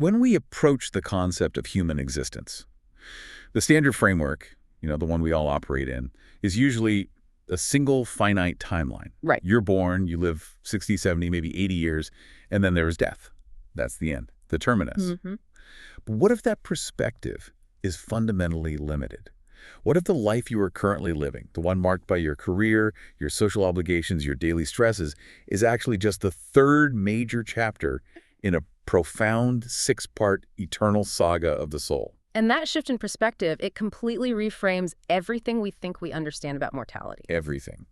When we approach the concept of human existence, the standard framework, the one we all operate in, is usually a single finite timeline. Right. You're born, you live 60, 70, maybe 80 years, and then there's death. That's the end, the terminus. Mm-hmm. But what if that perspective is fundamentally limited? What if the life you are currently living, the one marked by your career, your social obligations, your daily stresses, is actually just the third major chapter in a profound six-part eternal saga of the soul? And that shift in perspective, it completely reframes everything we think we understand about mortality. Everything.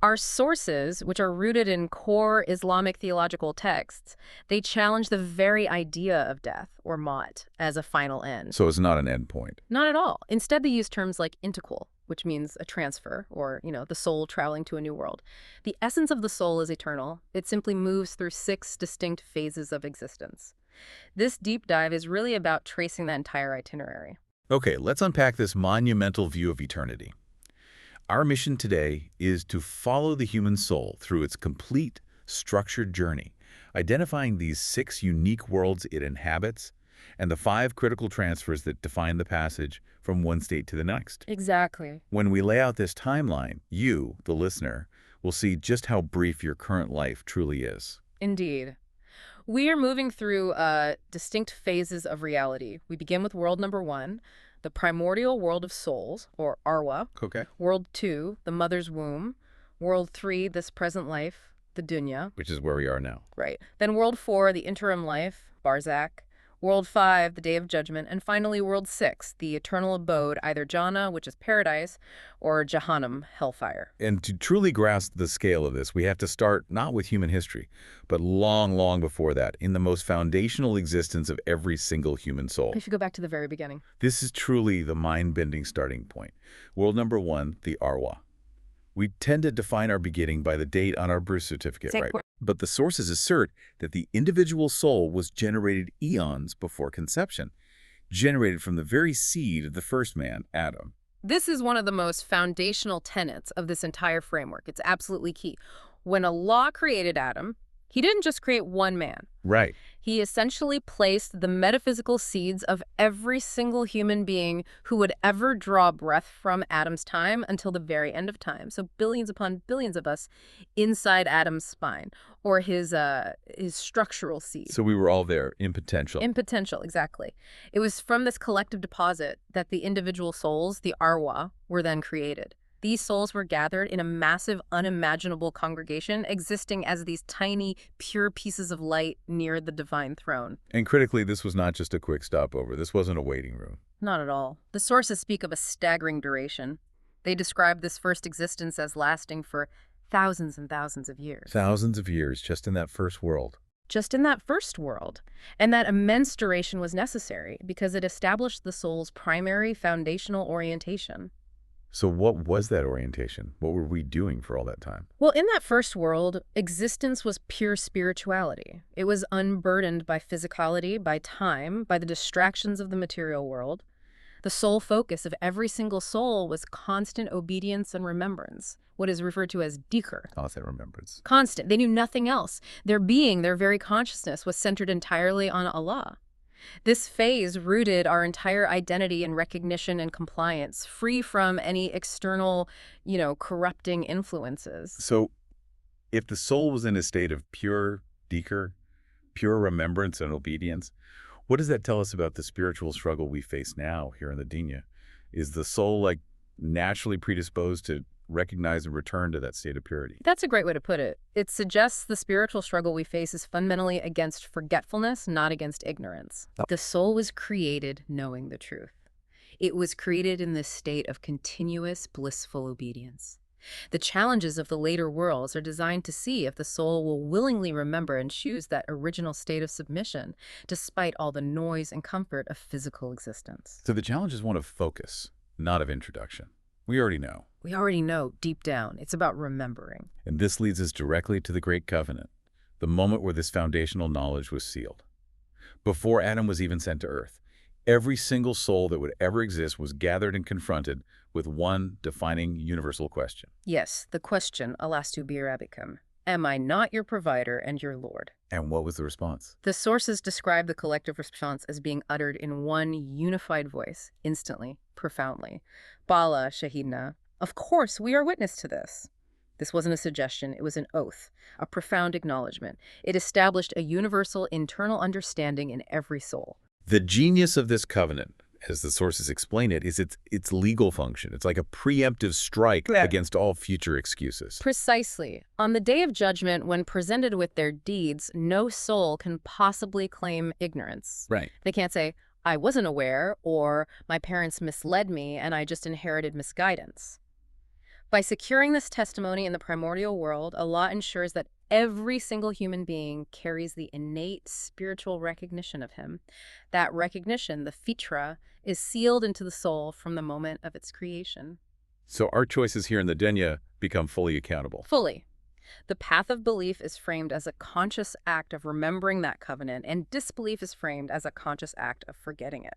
Our sources, which are rooted in core Islamic theological texts, they challenge the very idea of death, or maut, as a final end. So it's not an end point. Not at all. Instead, they use terms like intiqal, which means a transfer, or, the soul traveling to a new world. The essence of the soul is eternal. It simply moves through 6 distinct phases of existence. This deep dive is really about tracing that entire itinerary. Okay, let's unpack this monumental view of eternity. Our mission today is to follow the human soul through its complete, structured journey, identifying these 6 unique worlds it inhabits and the 5 critical transfers that define the passage from one state to the next. Exactly. When we lay out this timeline, you, the listener, will see just how brief your current life truly is. Indeed. We are moving through distinct phases of reality. We begin with world number 1, the primordial world of souls, or arwah. Okay. World 2, the mother's womb. World 3, this present life, the dunya. Which is where we are now. Right. Then World 4, the interim life, barzakh. World 5, the Day of Judgment. And finally, World 6, the eternal abode, either Jannah, which is paradise, or Jahannam, hellfire. And to truly grasp the scale of this, we have to start not with human history, but long, long before that, in the most foundational existence of every single human soul. If you go back to the very beginning. This is truly the mind-bending starting point. World number 1, the arwah. We tend to define our beginning by the date on our birth certificate, right? But the sources assert that the individual soul was generated eons before conception, generated from the very seed of the first man, Adam. This is one of the most foundational tenets of this entire framework. It's absolutely key. When Allah created Adam, he didn't just create one man. Right. He essentially placed the metaphysical seeds of every single human being who would ever draw breath from Adam's time until the very end of time. So billions upon billions of us inside Adam's spine, or his structural seed. So we were all there in potential. In potential, exactly. It was from this collective deposit that the individual souls, the arwah, were then created. These souls were gathered in a massive, unimaginable congregation, existing as these tiny, pure pieces of light near the divine throne. And critically, this was not just a quick stopover. This wasn't a waiting room. Not at all. The sources speak of a staggering duration. They describe this first existence as lasting for thousands and thousands of years. Thousands of years just in that first world. Just in that first world. And that immense duration was necessary because it established the soul's primary foundational orientation. So what was that orientation? What were we doing for all that time? Well, in that first world, existence was pure spirituality. It was unburdened by physicality, by time, by the distractions of the material world. The sole focus of every single soul was constant obedience and remembrance, what is referred to as dhikr. Constant remembrance. Constant. They knew nothing else. Their being, their very consciousness, was centered entirely on Allah. This phase rooted our entire identity in recognition and compliance, free from any external, corrupting influences. So if the soul was in a state of pure dhikr, pure remembrance and obedience, what does that tell us about the spiritual struggle we face now here in the Dinya? Is the soul naturally predisposed to recognize and return to that state of purity? That's a great way to put it. It suggests the spiritual struggle we face is fundamentally against forgetfulness, not against ignorance. Oh. The soul was created knowing the truth. It was created in this state of continuous, blissful obedience. The challenges of the later worlds are designed to see if the soul will willingly remember and choose that original state of submission, despite all the noise and comfort of physical existence. So the challenge is one of focus, not of introduction. We already know. We already know deep down. It's about remembering. And this leads us directly to the Great Covenant, the moment where this foundational knowledge was sealed. Before Adam was even sent to earth, every single soul that would ever exist was gathered and confronted with one defining universal question. Yes, the question, alastu bi rabbikum. "Am I not your provider and your Lord?" And what was the response? The sources describe the collective response as being uttered in one unified voice, instantly, profoundly. Bala Shahidna, "Of course, we are witness to this." This wasn't a suggestion, it was an oath, a profound acknowledgement. It established a universal internal understanding in every soul. The genius of this covenant, as the sources explain it, is its legal function. It's like a preemptive strike against all future excuses. Precisely. On the day of judgment, when presented with their deeds, no soul can possibly claim ignorance. Right. They can't say, "I wasn't aware," or "My parents misled me and I just inherited misguidance." By securing this testimony in the primordial world, Allah ensures that every single human being carries the innate spiritual recognition of Him. That recognition, the fitra, is sealed into the soul from the moment of its creation. So our choices here in the dunya become fully accountable. Fully. The path of belief is framed as a conscious act of remembering that covenant, and disbelief is framed as a conscious act of forgetting it.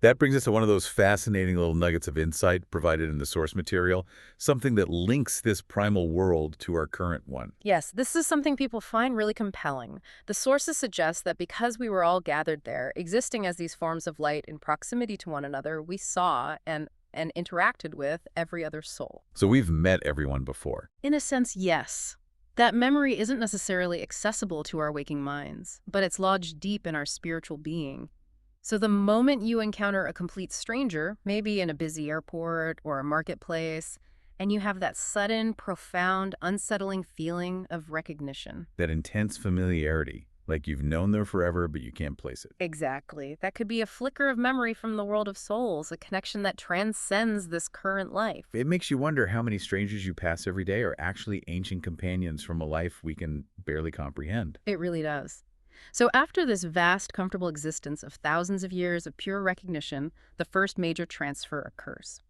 That brings us to one of those fascinating little nuggets of insight provided in the source material, something that links this primal world to our current one. Yes, this is something people find really compelling. The sources suggest that because we were all gathered there, existing as these forms of light in proximity to one another, we saw and interacted with every other soul. So we've met everyone before. In a sense, yes. That memory isn't necessarily accessible to our waking minds, but it's lodged deep in our spiritual being. So the moment you encounter a complete stranger, maybe in a busy airport or a marketplace, and you have that sudden, profound, unsettling feeling of recognition. That intense familiarity, like you've known them forever, but you can't place it. Exactly. That could be a flicker of memory from the world of souls, a connection that transcends this current life. It makes you wonder how many strangers you pass every day are actually ancient companions from a life we can barely comprehend. It really does. So after this vast, comfortable existence of thousands of years of pure recognition, the first major transfer occurs.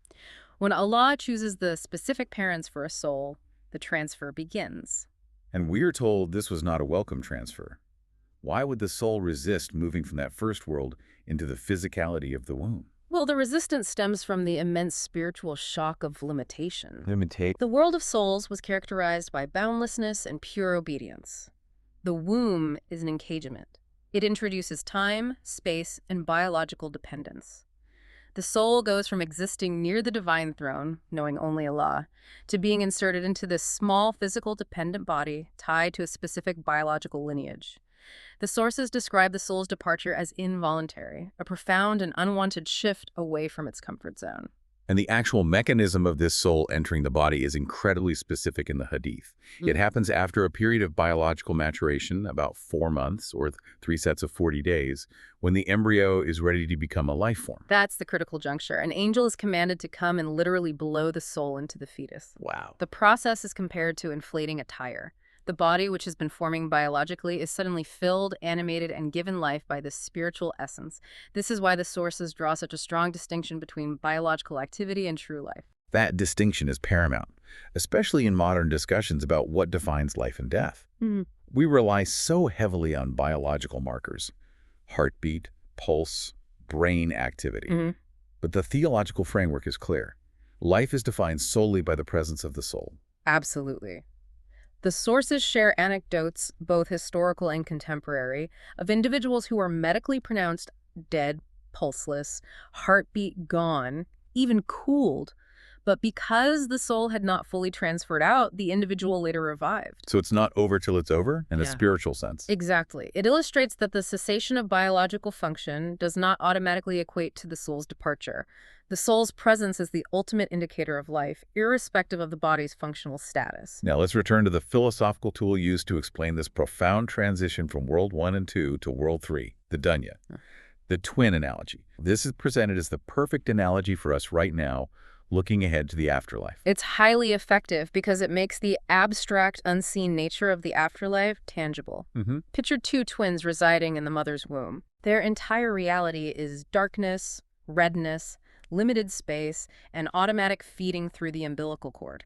When Allah chooses the specific parents for a soul, the transfer begins. And we're told this was not a welcome transfer. Why would the soul resist moving from that first world into the physicality of the womb? Well, the resistance stems from the immense spiritual shock of limitation. Limitate. The world of souls was characterized by boundlessness and pure obedience. The womb is an encagement. It introduces time, space, and biological dependence. The soul goes from existing near the divine throne, knowing only Allah, to being inserted into this small physical dependent body tied to a specific biological lineage. The sources describe the soul's departure as involuntary, a profound and unwanted shift away from its comfort zone. And the actual mechanism of this soul entering the body is incredibly specific in the Hadith. It happens after a period of biological maturation, about 4 months or 3 sets of 40 days, when the embryo is ready to become a life form. That's the critical juncture. An angel is commanded to come and literally blow the soul into the fetus. Wow. The process is compared to inflating a tire. The body, which has been forming biologically, is suddenly filled, animated, and given life by this spiritual essence. This is why the sources draw such a strong distinction between biological activity and true life. That distinction is paramount, especially in modern discussions about what defines life and death. We rely so heavily on biological markers, heartbeat, pulse, brain activity. But the theological framework is clear. Life is defined solely by the presence of the soul. Absolutely. The sources share anecdotes, both historical and contemporary, of individuals who were medically pronounced dead, pulseless, heartbeat gone, even cooled. But because the soul had not fully transferred out, the individual later revived. So it's not over till it's over in a spiritual sense. Exactly. It illustrates that the cessation of biological function does not automatically equate to the soul's departure. The soul's presence is the ultimate indicator of life, irrespective of the body's functional status. Now let's return to the philosophical tool used to explain this profound transition from World 1 and 2 to World 3, the dunya. The twin analogy. This is presented as the perfect analogy for us right now, looking ahead to the afterlife. It's highly effective because it makes the abstract, unseen nature of the afterlife tangible. Picture two twins residing in the mother's womb. Their entire reality is darkness, redness, limited space, and automatic feeding through the umbilical cord.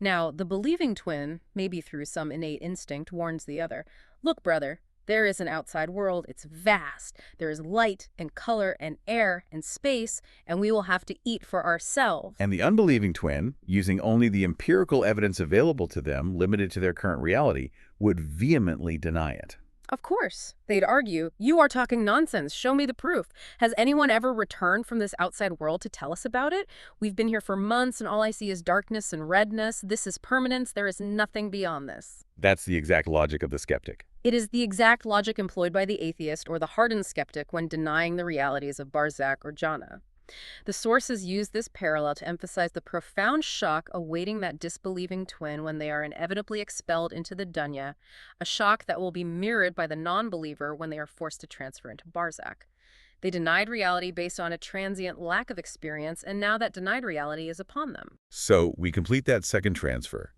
Now, the believing twin, maybe through some innate instinct, warns the other, "Look, brother, There is an outside world. It's vast. There is light and color and air and space, and we will have to eat for ourselves. And the unbelieving twin, using only the empirical evidence available to them, limited to their current reality, would vehemently deny it. Of course. They'd argue, "You are talking nonsense. Show me the proof. Has anyone ever returned from this outside world to tell us about it? We've been here for months, and all I see is darkness and redness. This is permanence. There is nothing beyond this." That's the exact logic of the skeptic. It is the exact logic employed by the atheist or the hardened skeptic when denying the realities of Barzakh or Jannah. The sources use this parallel to emphasize the profound shock awaiting that disbelieving twin when they are inevitably expelled into the dunya, a shock that will be mirrored by the non-believer when they are forced to transfer into Barzakh. They denied reality based on a transient lack of experience, and now that denied reality is upon them. So we complete that second transfer,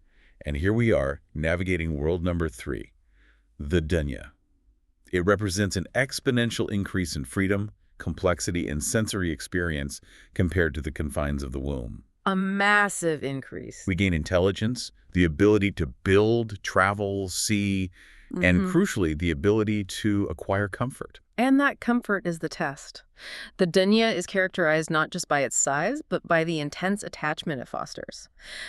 and here we are, navigating world number 3, the dunya. It represents an exponential increase in freedom, complexity, and sensory experience compared to the confines of the womb. A massive increase. We gain intelligence, the ability to build, travel, see, and crucially, the ability to acquire comfort. And that comfort is the test. The dunya is characterized not just by its size, but by the intense attachment it fosters.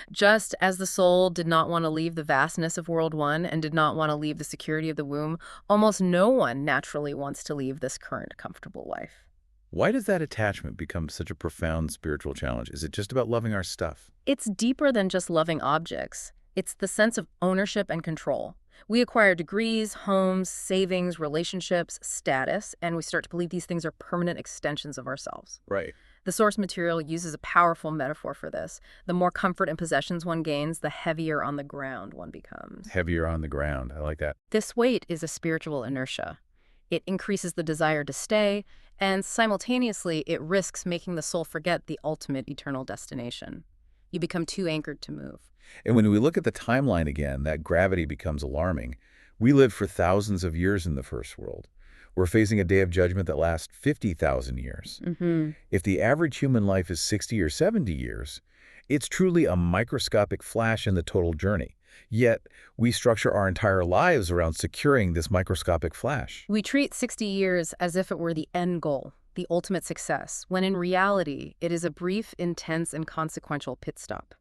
Just as the soul did not want to leave the vastness of World 1 and did not want to leave the security of the womb, almost no one naturally wants to leave this current comfortable life. Why does that attachment become such a profound spiritual challenge? Is it just about loving our stuff? It's deeper than just loving objects. It's the sense of ownership and control. We acquire degrees, homes, savings, relationships, status, and we start to believe these things are permanent extensions of ourselves. Right. The source material uses a powerful metaphor for this. The more comfort and possessions one gains, the heavier on the ground one becomes. Heavier on the ground. I like that. This weight is a spiritual inertia. It increases the desire to stay, and simultaneously, it risks making the soul forget the ultimate eternal destination. You become too anchored to move. And when we look at the timeline again, that gravity becomes alarming. We lived for thousands of years in the first world. We're facing a day of judgment that lasts 50,000 years. If the average human life is 60 or 70 years, it's truly a microscopic flash in the total journey. Yet, we structure our entire lives around securing this microscopic flash. We treat 60 years as if it were the end goal, the ultimate success, when in reality, it is a brief, intense, and consequential pit stop.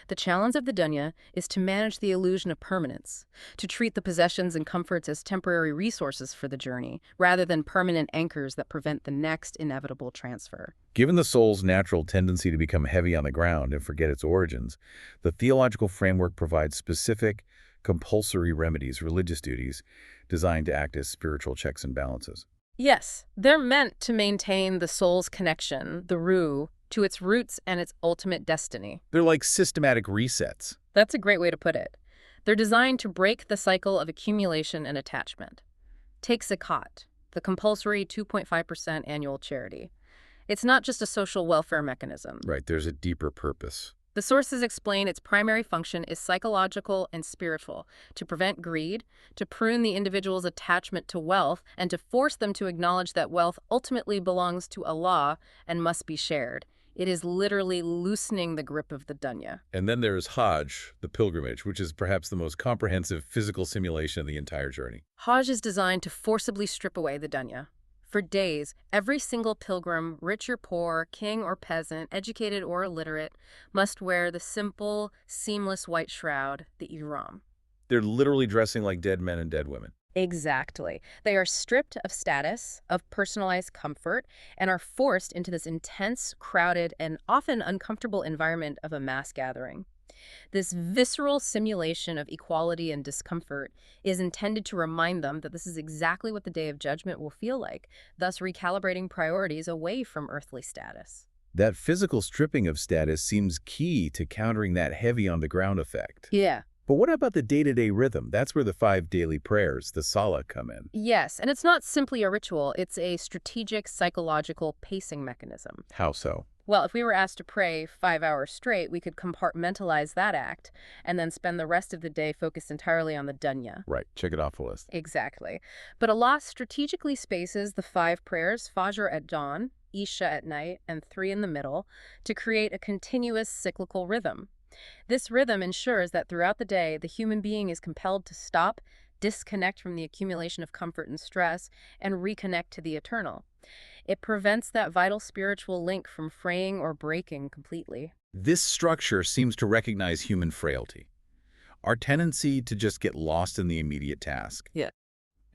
The challenge of the dunya is to manage the illusion of permanence, to treat the possessions and comforts as temporary resources for the journey, rather than permanent anchors that prevent the next inevitable transfer. Given the soul's natural tendency to become heavy on the ground and forget its origins, the theological framework provides specific, compulsory remedies, religious duties, designed to act as spiritual checks and balances. Yes, they're meant to maintain the soul's connection, the ruh, to its roots and its ultimate destiny. They're like systematic resets. That's a great way to put it. They're designed to break the cycle of accumulation and attachment. Take zakat, the compulsory 2.5% annual charity. It's not just a social welfare mechanism. Right, there's a deeper purpose. The sources explain its primary function is psychological and spiritual, to prevent greed, to prune the individual's attachment to wealth, and to force them to acknowledge that wealth ultimately belongs to Allah and must be shared. It is literally loosening the grip of the dunya. And then there's Hajj, the pilgrimage, which is perhaps the most comprehensive physical simulation of the entire journey. Hajj is designed to forcibly strip away the dunya. For days, every single pilgrim, rich or poor, king or peasant, educated or illiterate, must wear the simple, seamless white shroud, the ihram. They're literally dressing like dead men and dead women. Exactly. They are stripped of status, of personalized comfort, and are forced into this intense, crowded, and often uncomfortable environment of a mass gathering. This visceral simulation of equality and discomfort is intended to remind them that this is exactly what the Day of Judgment will feel like, thus recalibrating priorities away from earthly status. That physical stripping of status seems key to countering that heavy on the ground effect. Yeah. But what about the day-to-day rhythm? That's where the 5 daily prayers, the Salah, come in. Yes, and it's not simply a ritual, it's a strategic psychological pacing mechanism. How so? Well, if we were asked to pray 5 hours straight, we could compartmentalize that act and then spend the rest of the day focused entirely on the dunya. Right, check it off the list. Exactly. But Allah strategically spaces the 5 prayers, Fajr at dawn, Isha at night, and 3 in the middle, to create a continuous cyclical rhythm. This rhythm ensures that throughout the day, the human being is compelled to stop, disconnect from the accumulation of comfort and stress and reconnect to the eternal. It prevents that vital spiritual link from fraying or breaking completely. This structure seems to recognize human frailty, our tendency to just get lost in the immediate task. Yeah.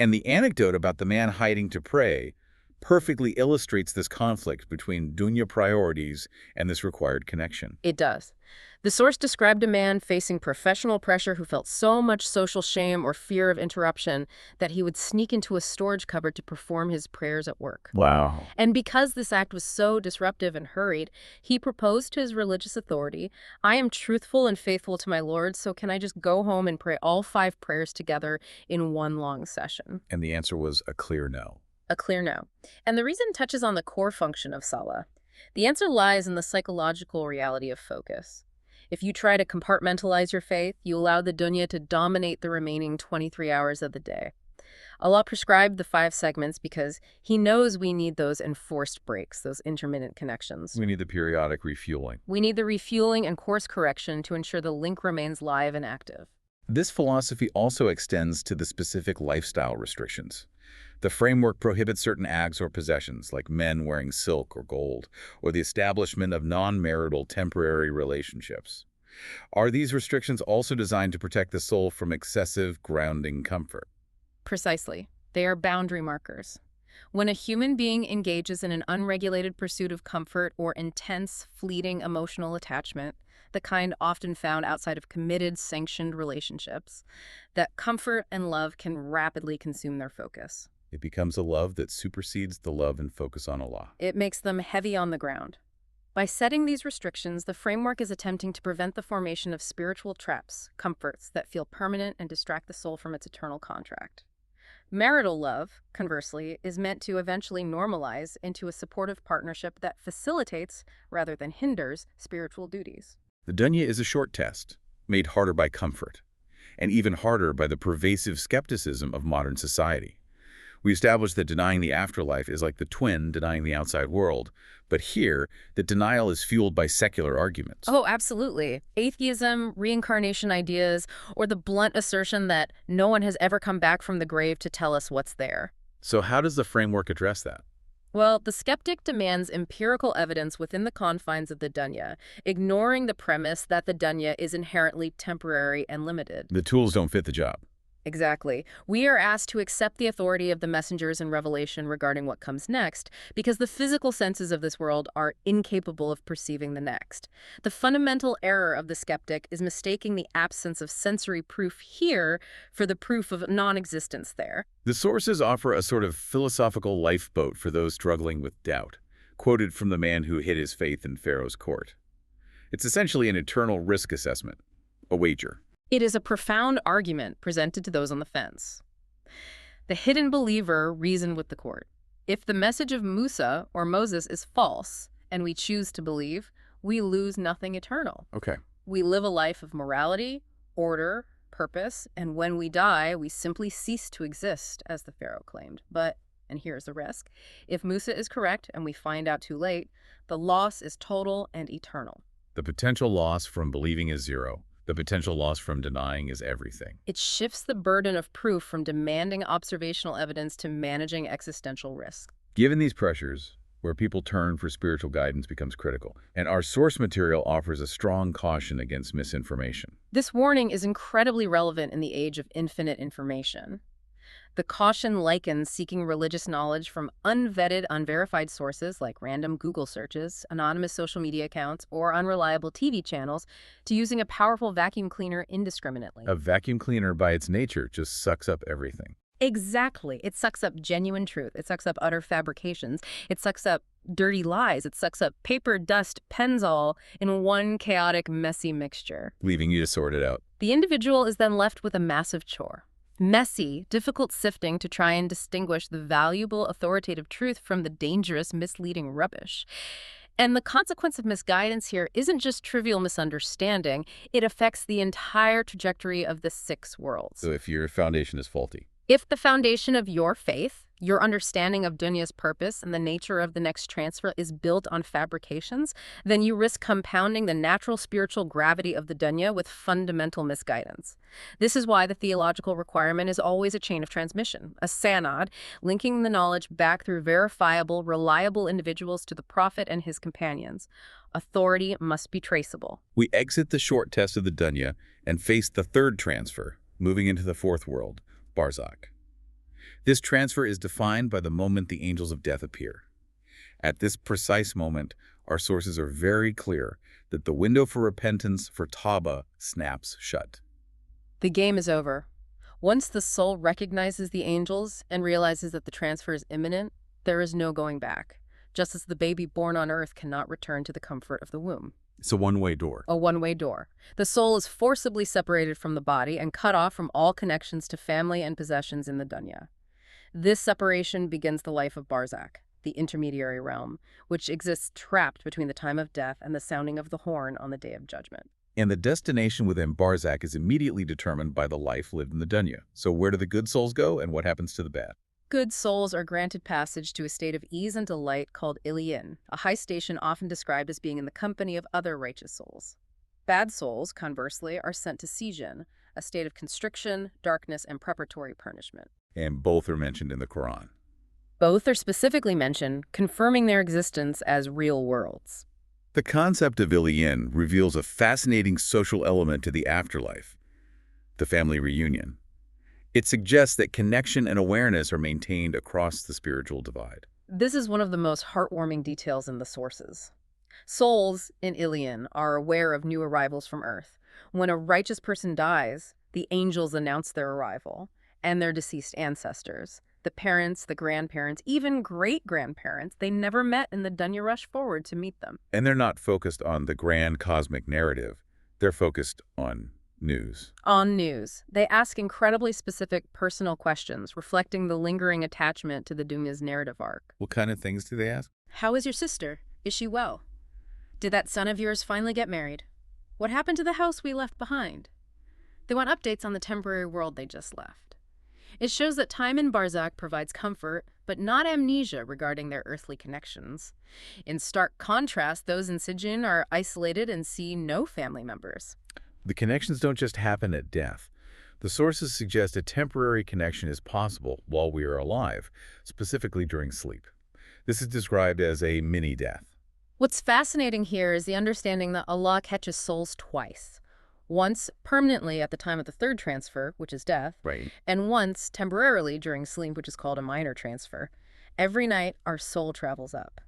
And the anecdote about the man hiding to pray perfectly illustrates this conflict between dunya priorities and this required connection. It does. The source described a man facing professional pressure who felt so much social shame or fear of interruption that he would sneak into a storage cupboard to perform his prayers at work. Wow. And because this act was so disruptive and hurried, he proposed to his religious authority, "I am truthful and faithful to my Lord, so can I just go home and pray all 5 prayers together in one long session?" And the answer was a clear no. A clear no. And the reason touches on the core function of Salah. The answer lies in the psychological reality of focus. If you try to compartmentalize your faith, you allow the dunya to dominate the remaining 23 hours of the day. Allah prescribed the 5 segments because he knows we need those enforced breaks, those intermittent connections. We need the periodic refueling. We need the refueling and course correction to ensure the link remains live and active. This philosophy also extends to the specific lifestyle restrictions. The framework prohibits certain acts or possessions, like men wearing silk or gold, or the establishment of non-marital temporary relationships. Are these restrictions also designed to protect the soul from excessive grounding comfort? Precisely. They are boundary markers. When a human being engages in an unregulated pursuit of comfort or intense, fleeting emotional attachment, the kind often found outside of committed, sanctioned relationships, that comfort and love can rapidly consume their focus. It becomes a love that supersedes the love and focus on Allah. It makes them heavy on the ground. By setting these restrictions, the framework is attempting to prevent the formation of spiritual traps, comforts that feel permanent and distract the soul from its eternal contract. Marital love, conversely, is meant to eventually normalize into a supportive partnership that facilitates, rather than hinders, spiritual duties. The dunya is a short test, made harder by comfort, and even harder by the pervasive skepticism of modern society. We established that denying the afterlife is like the twin denying the outside world, but here, the denial is fueled by secular arguments. Oh, absolutely. Atheism, reincarnation ideas, or the blunt assertion that no one has ever come back from the grave to tell us what's there. So how does the framework address that? Well, the skeptic demands empirical evidence within the confines of the dunya, ignoring the premise that the dunya is inherently temporary and limited. The tools don't fit the job. Exactly. We are asked to accept the authority of the messengers in Revelation regarding what comes next, because the physical senses of this world are incapable of perceiving the next. The fundamental error of the skeptic is mistaking the absence of sensory proof here for the proof of non-existence there. The sources offer a sort of philosophical lifeboat for those struggling with doubt, quoted from the man who hid his faith in Pharaoh's court. It's essentially an eternal risk assessment, a wager. It is a profound argument presented to those on the fence. The hidden believer reasoned with the court. If the message of Musa or Moses is false, and we choose to believe, we lose nothing eternal. Okay. We live a life of morality, order, purpose, and when we die, we simply cease to exist, as the Pharaoh claimed. But, and here's the risk, if Musa is correct and we find out too late, the loss is total and eternal. The potential loss from believing is zero. The potential loss from denying is everything. It shifts the burden of proof from demanding observational evidence to managing existential risk. Given these pressures, where people turn for spiritual guidance becomes critical, and our source material offers a strong caution against misinformation. This warning is incredibly relevant in the age of infinite information. The caution likens seeking religious knowledge from unvetted, unverified sources like random Google searches, anonymous social media accounts, or unreliable TV channels to using a powerful vacuum cleaner indiscriminately. A vacuum cleaner by its nature just sucks up everything. Exactly. It sucks up genuine truth. It sucks up utter fabrications. It sucks up dirty lies. It sucks up paper, dust, pens all in one chaotic, messy mixture. Leaving you to sort it out. The individual is then left with a massive chore. Messy, difficult sifting to try and distinguish the valuable, authoritative truth from the dangerous, misleading rubbish. And the consequence of misguidance here isn't just trivial misunderstanding, it affects the entire trajectory of the 6 worlds. So if your foundation is faulty. If the foundation of your faith, your understanding of Dunya's purpose and the nature of the next transfer is built on fabrications, then you risk compounding the natural spiritual gravity of the Dunya with fundamental misguidance. This is why the theological requirement is always a chain of transmission, a sanad, linking the knowledge back through verifiable, reliable individuals to the Prophet and his companions. Authority must be traceable. We exit the short test of the Dunya and face the third transfer, moving into the fourth world, Barzakh. This transfer is defined by the moment the angels of death appear. At this precise moment, our sources are very clear that the window for repentance, for Tawbah, snaps shut. The game is over. Once the soul recognizes the angels and realizes that the transfer is imminent, there is no going back, just as the baby born on earth cannot return to the comfort of the womb. It's a one-way door. A one-way door. The soul is forcibly separated from the body and cut off from all connections to family and possessions in the Dunya. This separation begins the life of Barzakh, the intermediary realm, which exists trapped between the time of death and the sounding of the horn on the Day of Judgment. And the destination within Barzakh is immediately determined by the life lived in the Dunya. So where do the good souls go and what happens to the bad? Good souls are granted passage to a state of ease and delight called Iliyin, a high station often described as being in the company of other righteous souls. Bad souls, conversely, are sent to Sijin, a state of constriction, darkness, and preparatory punishment. And both are mentioned in the Quran. Both are specifically mentioned, confirming their existence as real worlds. The concept of Iliyin reveals a fascinating social element to the afterlife, the family reunion. It suggests that connection and awareness are maintained across the spiritual divide. This is one of the most heartwarming details in the sources. Souls in Iliyin are aware of new arrivals from Earth. When a righteous person dies, the angels announce their arrival, and their deceased ancestors, the parents, the grandparents, even great-grandparents, they never met in the Dunya rush forward to meet them. And they're not focused on the grand cosmic narrative. They're focused on news. On news. They ask incredibly specific personal questions, reflecting the lingering attachment to the Dunya's narrative arc. What kind of things do they ask? How is your sister? Is she well? Did that son of yours finally get married? What happened to the house we left behind? They want updates on the temporary world they just left. It shows that time in Barzakh provides comfort, but not amnesia regarding their earthly connections. In stark contrast, those in Sijin are isolated and see no family members. The connections don't just happen at death. The sources suggest a temporary connection is possible while we are alive, specifically during sleep. This is described as a mini-death. What's fascinating here is the understanding that Allah catches souls twice. Once permanently at the time of the third transfer, which is death, Right. and once temporarily during sleep, which is called a minor transfer. Every night, our soul travels up.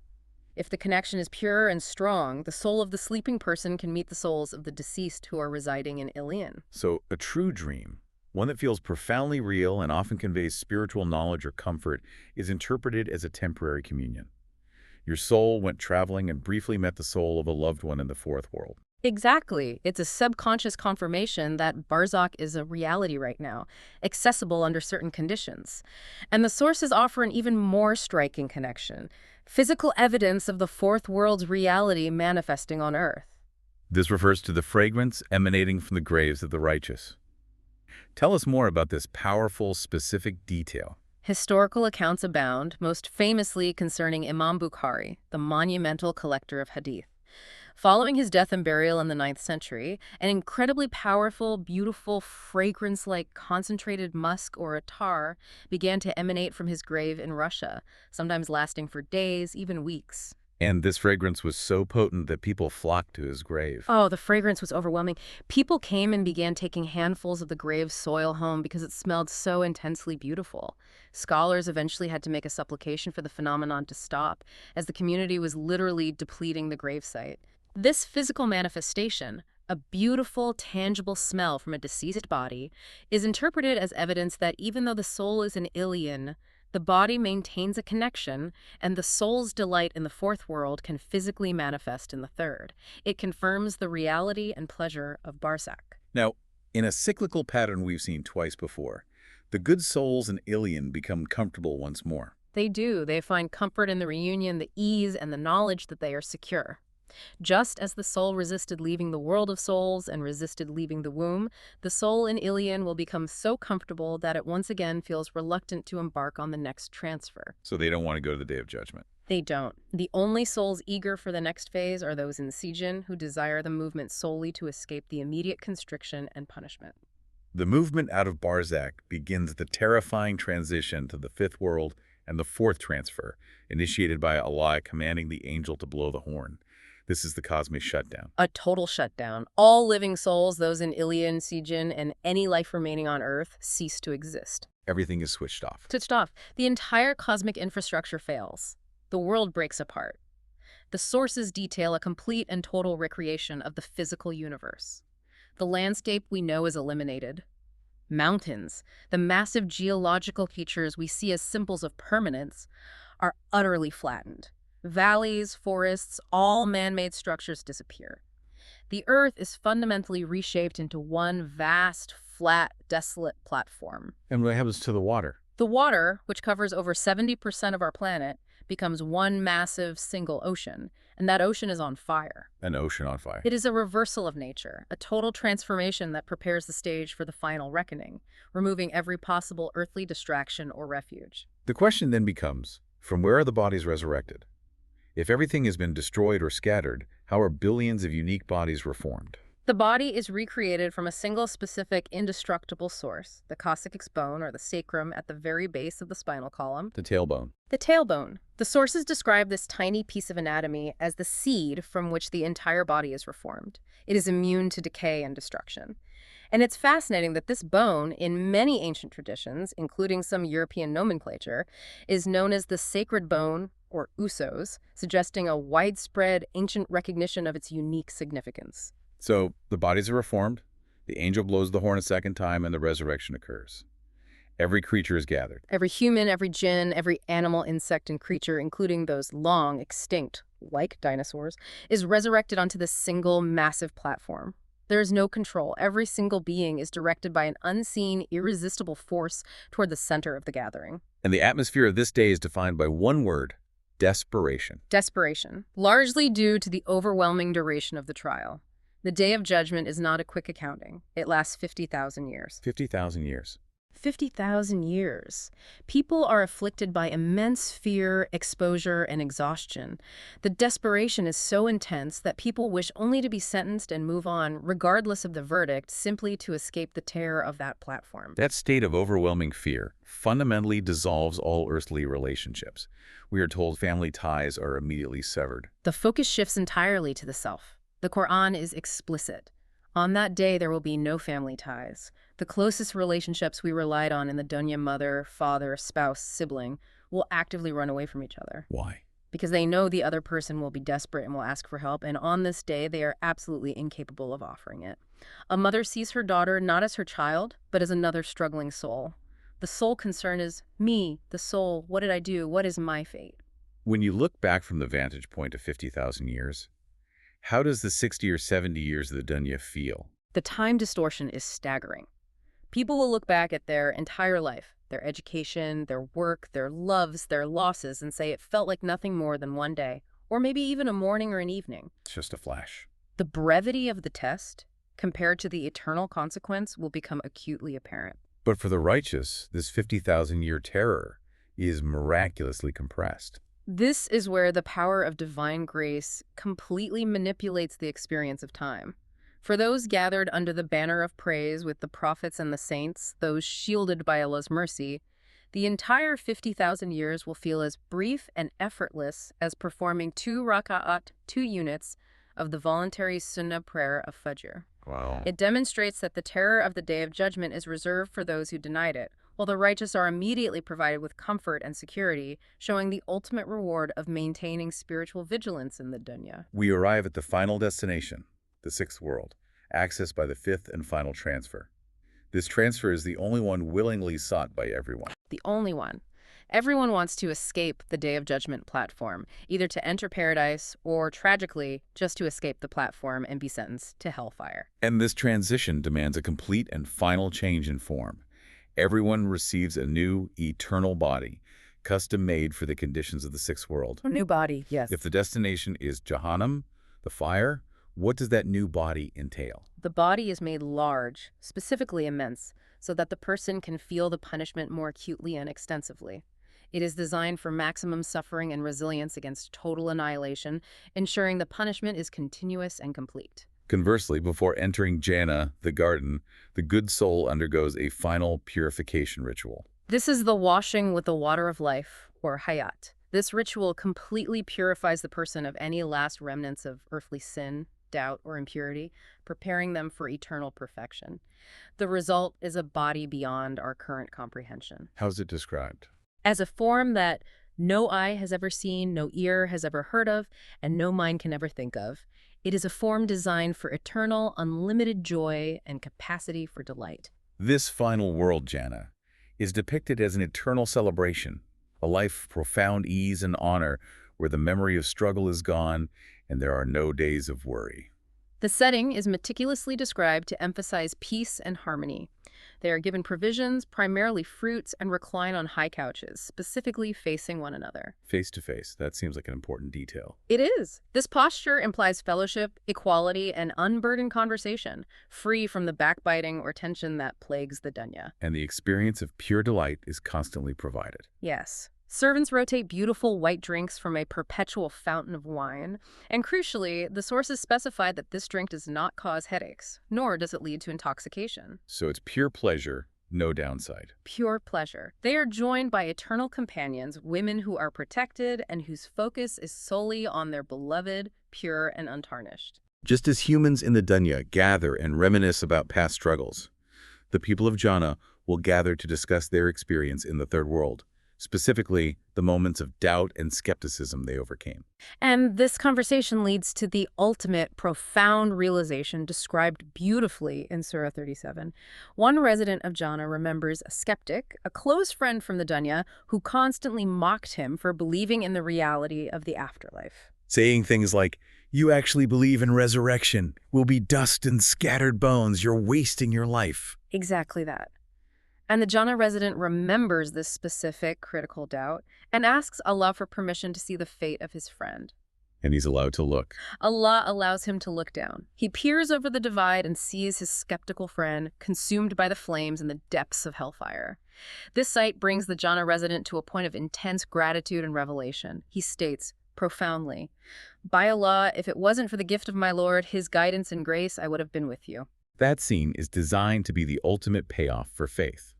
If the connection is pure and strong, the soul of the sleeping person can meet the souls of the deceased who are residing in Iliyin. So a true dream, one that feels profoundly real and often conveys spiritual knowledge or comfort, is interpreted as a temporary communion. Your soul went traveling and briefly met the soul of a loved one in the fourth world. Exactly. It's a subconscious confirmation that Barzakh is a reality right now, accessible under certain conditions. And the sources offer an even more striking connection, physical evidence of the fourth world's reality manifesting on Earth. This refers to the fragrance emanating from the graves of the righteous. Tell us more about this powerful, specific detail. Historical accounts abound, most famously concerning Imam Bukhari, the monumental collector of hadith. Following his death and burial in the 9th century, an incredibly powerful, beautiful, fragrance-like concentrated musk or attar began to emanate from his grave in Russia, sometimes lasting for days, even weeks. And this fragrance was so potent that people flocked to his grave. Oh, the fragrance was overwhelming. People came and began taking handfuls of the grave's soil home because it smelled so intensely beautiful. Scholars eventually had to make a supplication for the phenomenon to stop, as the community was literally depleting the gravesite. This physical manifestation, a beautiful, tangible smell from a deceased body, is interpreted as evidence that even though the soul is in Iliyin, the body maintains a connection, and the soul's delight in the fourth world can physically manifest in the third. It confirms the reality and pleasure of Barzakh. Now, in a cyclical pattern we've seen twice before, the good souls in Iliyin become comfortable once more. They do. They find comfort in the reunion, the ease, and the knowledge that they are secure. Just as the soul resisted leaving the world of souls and resisted leaving the womb, the soul in Ilion will become so comfortable that it once again feels reluctant to embark on the next transfer. So they don't want to go to the Day of Judgment. They don't. The only souls eager for the next phase are those in Sijin who desire the movement solely to escape the immediate constriction and punishment. The movement out of Barzakh begins the terrifying transition to the fifth world and the fourth transfer, initiated by Allah commanding the angel to blow the horn. This is the cosmic shutdown. A total shutdown. All living souls, those in Ilion, Sijin, and any life remaining on Earth, cease to exist. Everything is switched off. Switched off. The entire cosmic infrastructure fails. The world breaks apart. The sources detail a complete and total recreation of the physical universe. The landscape we know is eliminated. Mountains, the massive geological features we see as symbols of permanence, are utterly flattened. Valleys, forests, all man-made structures disappear. The Earth is fundamentally reshaped into one vast, flat, desolate platform. And what happens to the water? The water, which covers over 70% of our planet, becomes one massive single ocean, and that ocean is on fire. An ocean on fire. It is a reversal of nature, a total transformation that prepares the stage for the final reckoning, removing every possible earthly distraction or refuge. The question then becomes, from where are the bodies resurrected? If everything has been destroyed or scattered, how are billions of unique bodies reformed? The body is recreated from a single specific indestructible source, the coccyx bone or the sacrum at the very base of the spinal column. The tailbone. The tailbone. The sources describe this tiny piece of anatomy as the seed from which the entire body is reformed. It is immune to decay and destruction. And it's fascinating that this bone, in many ancient traditions, including some European nomenclature, is known as the sacred bone, or usos, suggesting a widespread ancient recognition of its unique significance. So the bodies are reformed, the angel blows the horn a second time, and the resurrection occurs. Every creature is gathered. Every human, every jinn, every animal, insect, and creature, including those long extinct, like dinosaurs, is resurrected onto this single massive platform. There is no control. Every single being is directed by an unseen, irresistible force toward the center of the gathering. And the atmosphere of this day is defined by one word: desperation. Desperation, largely due to the overwhelming duration of the trial. The Day of Judgment is not a quick accounting. It lasts 50,000 years. 50,000 years. 50,000 years. People are afflicted by immense fear, exposure, and exhaustion. The desperation is so intense that people wish only to be sentenced and move on, regardless of the verdict, simply to escape the terror of that platform. That state of overwhelming fear fundamentally dissolves all earthly relationships. We are told family ties are immediately severed. The focus shifts entirely to the self. The Quran is explicit. On that day, there will be no family ties. The closest relationships we relied on in the dunya, mother, father, spouse, sibling, will actively run away from each other. Why? Because they know the other person will be desperate and will ask for help, and on this day, they are absolutely incapable of offering it. A mother sees her daughter not as her child, but as another struggling soul. The sole concern is, me, the soul, what did I do? What is my fate? When you look back from the vantage point of 50,000 years, how does the 60 or 70 years of the dunya feel? The time distortion is staggering. People will look back at their entire life, their education, their work, their loves, their losses, and say it felt like nothing more than one day, or maybe even a morning or an evening. It's just a flash. The brevity of the test, compared to the eternal consequence, will become acutely apparent. But for the righteous, this 50,000-year terror is miraculously compressed. This is where the power of divine grace completely manipulates the experience of time. For those gathered under the banner of praise with the prophets and the saints, those shielded by Allah's mercy, the entire 50,000 years will feel as brief and effortless as performing 2 raka'at, 2 units, of the voluntary sunnah prayer of Fajr. Wow. It demonstrates that the terror of the Day of Judgment is reserved for those who denied it, while the righteous are immediately provided with comfort and security, showing the ultimate reward of maintaining spiritual vigilance in the dunya. We arrive at the final destination, the sixth world, accessed by the fifth and final transfer. This transfer is the only one willingly sought by everyone. The only one. Everyone wants to escape the Day of Judgment platform, either to enter paradise or, tragically, just to escape the platform and be sentenced to hellfire. And this transition demands a complete and final change in form. Everyone receives a new, eternal body, custom-made for the conditions of the sixth world. A new body, yes. If the destination is Jahannam, The fire? What does that new body entail? The body is made large, specifically immense, so that the person can feel the punishment more acutely and extensively. It is designed for maximum suffering and resilience against total annihilation, ensuring the punishment is continuous and complete. Conversely, before entering Jhana, the garden, the good soul undergoes a final purification ritual. This is the washing with the water of life, or hayat. This ritual completely purifies the person of any last remnants of earthly sin, doubt, or impurity, preparing them for eternal perfection. The result is a body beyond our current comprehension. How's it described? As a form that no eye has ever seen, no ear has ever heard of, and no mind can ever think of. It is a form designed for eternal, unlimited joy and capacity for delight. This final world, Jhana, is depicted as an eternal celebration, a life of profound ease and honor where the memory of struggle is gone and there are no days of worry. The setting is meticulously described to emphasize peace and harmony. They are given provisions, primarily fruits, and recline on high couches, specifically facing one another. Face to face, that seems like an important detail. It is. This posture implies fellowship, equality, and unburdened conversation, free from the backbiting or tension that plagues the dunya. And the experience of pure delight is constantly provided. Yes. Servants rotate beautiful white drinks from a perpetual fountain of wine, and crucially, the sources specify that this drink does not cause headaches, nor does it lead to intoxication. So it's pure pleasure, no downside. Pure pleasure. They are joined by eternal companions, women who are protected and whose focus is solely on their beloved, pure and untarnished. Just as humans in the dunya gather and reminisce about past struggles, the people of Jhana will gather to discuss their experience in the third world. Specifically, the moments of doubt and skepticism they overcame. And this conversation leads to the ultimate, profound realization described beautifully in Surah 37. One resident of Jhana remembers a skeptic, a close friend from the dunya, who constantly mocked him for believing in the reality of the afterlife. Saying things like, "You actually believe in resurrection. We'll be dust and scattered bones. You're wasting your life." Exactly that. And the Jhana resident remembers this specific critical doubt and asks Allah for permission to see the fate of his friend. And he's allowed to look. Allah allows him to look down. He peers over the divide and sees his skeptical friend consumed by the flames in the depths of hellfire. This sight brings the Jhana resident to a point of intense gratitude and revelation. He states, profoundly, "By Allah, if it wasn't for the gift of my Lord, his guidance and grace, I would have been with you." That scene is designed to be the ultimate payoff for faith.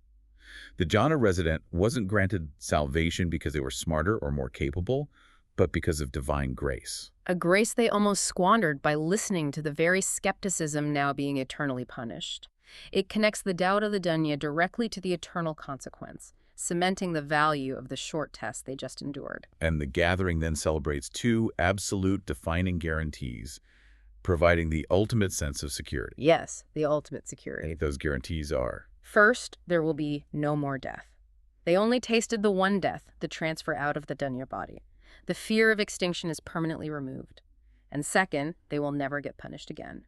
The Jhana resident wasn't granted salvation because they were smarter or more capable, but because of divine grace. A grace they almost squandered by listening to the very skepticism now being eternally punished. It connects the doubt of the dunya directly to the eternal consequence, cementing the value of the short test they just endured. And the gathering then celebrates two absolute defining guarantees, providing the ultimate sense of security. Yes, the ultimate security. Those guarantees are: first, there will be no more death. They only tasted the one death, the transfer out of the dunya body. The fear of extinction is permanently removed. And second, they will never get punished again.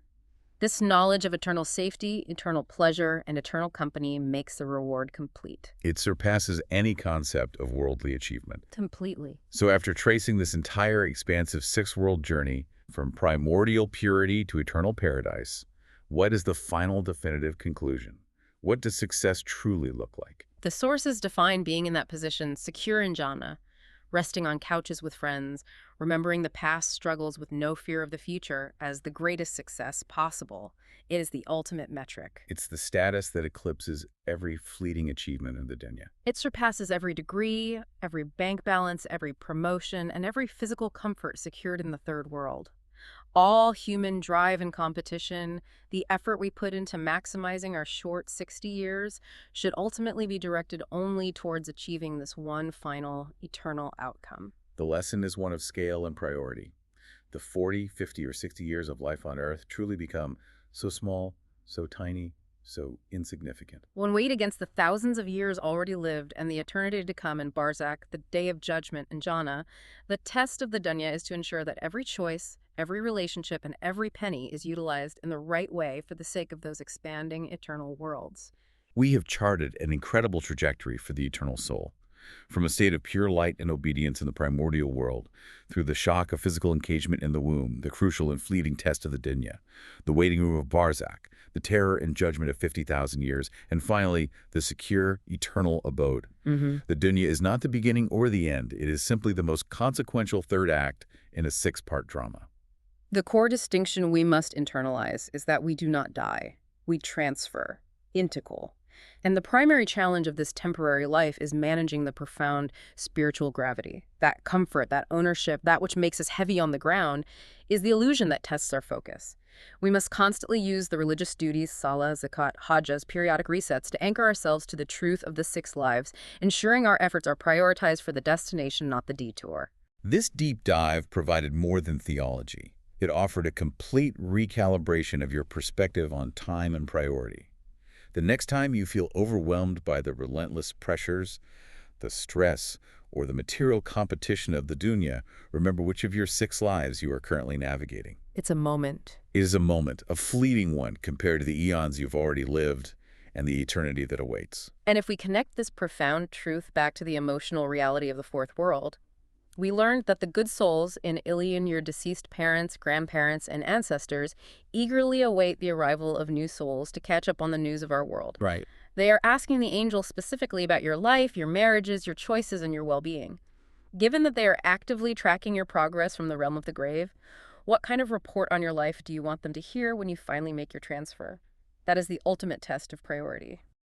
This knowledge of eternal safety, eternal pleasure, and eternal company makes the reward complete. It surpasses any concept of worldly achievement. Completely. So after tracing this entire expansive six-world journey, from primordial purity to eternal paradise, what is the final definitive conclusion? What does success truly look like? The sources define being in that position secure in Jhana, resting on couches with friends, remembering the past struggles with no fear of the future as the greatest success possible. It is the ultimate metric. It's the status that eclipses every fleeting achievement in the dunya. It surpasses every degree, every bank balance, every promotion, and every physical comfort secured in the third world. All human drive and competition, the effort we put into maximizing our short 60 years, should ultimately be directed only towards achieving this one final, eternal outcome. The lesson is one of scale and priority. The 40, 50, or 60 years of life on Earth truly become so small, so tiny, so insignificant. When weighed against the thousands of years already lived and the eternity to come in Barzakh, the day of judgment in Jhana, the test of the dunya is to ensure that every choice, every relationship, and every penny is utilized in the right way for the sake of those expanding eternal worlds. We have charted an incredible trajectory for the eternal soul, From a state of pure light and obedience in the primordial world, through the shock of physical engagement in the womb, the crucial and fleeting test of the dunya, the waiting room of Barzakh, the terror and judgment of 50,000 years, and finally, the secure, eternal abode. The dunya is not the beginning or the end. It is simply the most consequential third act in a six-part drama. The core distinction we must internalize is that we do not die. We transfer, integral. And the primary challenge of this temporary life is managing the profound spiritual gravity. That comfort, that ownership, that which makes us heavy on the ground, is the illusion that tests our focus. We must constantly use the religious duties, salah, zakat, hajj, as periodic resets to anchor ourselves to the truth of the six lives, ensuring our efforts are prioritized for the destination, not the detour. This deep dive provided more than theology. It offered a complete recalibration of your perspective on time and priority. The next time you feel overwhelmed by the relentless pressures, the stress, or the material competition of the dunya, remember which of your six lives you are currently navigating. It's a moment. It is a moment, a fleeting one compared to the eons you've already lived and the eternity that awaits. And if we connect this profound truth back to the emotional reality of the fourth world, we learned that the good souls in Ilion, your deceased parents, grandparents, and ancestors eagerly await the arrival of new souls to catch up on the news of our world. Right. They are asking the angels specifically about your life, your marriages, your choices, and your well-being. Given that they are actively tracking your progress from the realm of the grave, what kind of report on your life do you want them to hear when you finally make your transfer? That is the ultimate test of priority.